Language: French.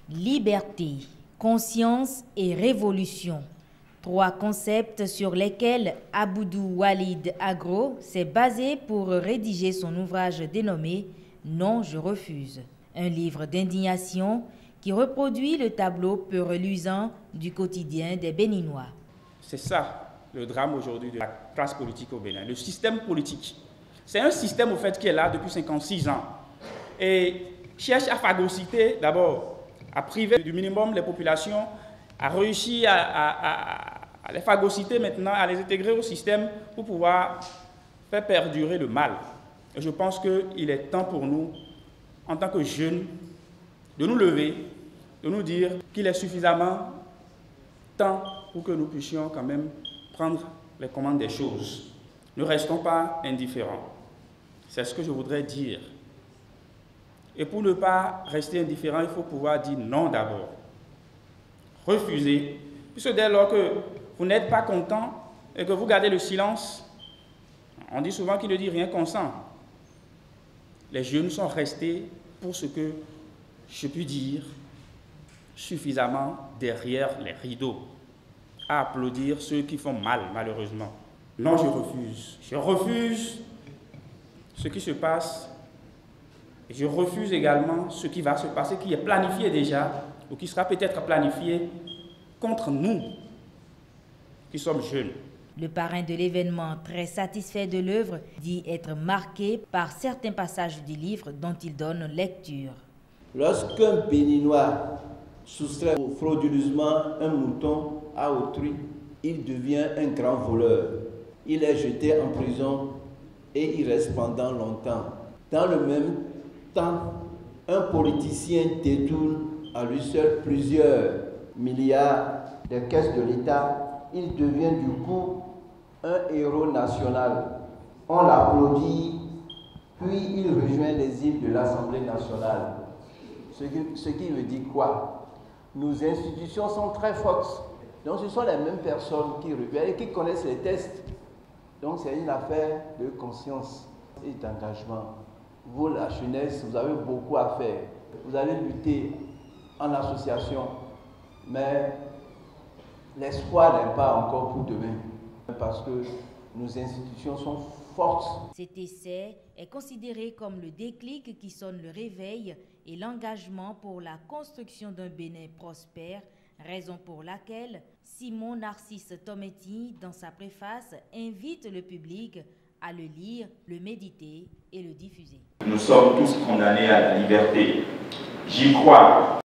Liberté, conscience et révolution. Trois concepts sur lesquels Aboudou Walid Agro s'est basé pour rédiger son ouvrage dénommé « Non, je refuse ». Un livre d'indignation qui reproduit le tableau peu reluisant du quotidien des Béninois. C'est ça le drame aujourd'hui de la classe politique au Bénin, le système politique. C'est un système au fait qui est là depuis 56 ans et cherche à phagocyter d'abord, à priver du minimum les populations, a réussi à les phagocyter maintenant, à les intégrer au système pour pouvoir faire perdurer le mal. Et je pense qu'il est temps pour nous, en tant que jeunes, de nous lever, de nous dire qu'il est suffisamment temps pour que nous puissions quand même prendre les commandes des choses. Ne restons pas indifférents. C'est ce que je voudrais dire. Et pour ne pas rester indifférent, il faut pouvoir dire non d'abord. Refuser. Puisque dès lors que vous n'êtes pas content et que vous gardez le silence, on dit souvent qu'il ne dit rien consent. Les jeunes sont restés, pour ce que je puis dire, suffisamment derrière les rideaux, à applaudir ceux qui font mal, malheureusement. Non, je refuse. Je refuse ce qui se passe. Et je refuse également ce qui va se passer, qui est planifié déjà, ou qui sera peut-être planifié contre nous, qui sommes jeunes. Le parrain de l'événement, très satisfait de l'œuvre, dit être marqué par certains passages du livre dont il donne lecture. Lorsqu'un Béninois soustrait frauduleusement un mouton à autrui, il devient un grand voleur. Il est jeté en prison et il reste pendant longtemps. Dans le même temps, un politicien détourne à lui seul plusieurs milliards des caisses de l'État. Il devient du coup un héros national. On l'applaudit, puis il rejoint les îles de l'Assemblée nationale. Ce qui veut dire quoi? Nos institutions sont très fortes. Donc ce sont les mêmes personnes qui reviennent et qui connaissent les tests. Donc c'est une affaire de conscience et d'engagement. Vous, la jeunesse, vous avez beaucoup à faire. Vous allez lutter en association, mais l'espoir n'est pas encore pour demain, parce que nos institutions sont fortes. Cet essai est considéré comme le déclic qui sonne le réveil et l'engagement pour la construction d'un Bénin prospère, raison pour laquelle Simon Narcisse Tometti, dans sa préface, invite le public à le lire, le méditer et le diffuser. Nous sommes tous condamnés à la liberté. J'y crois.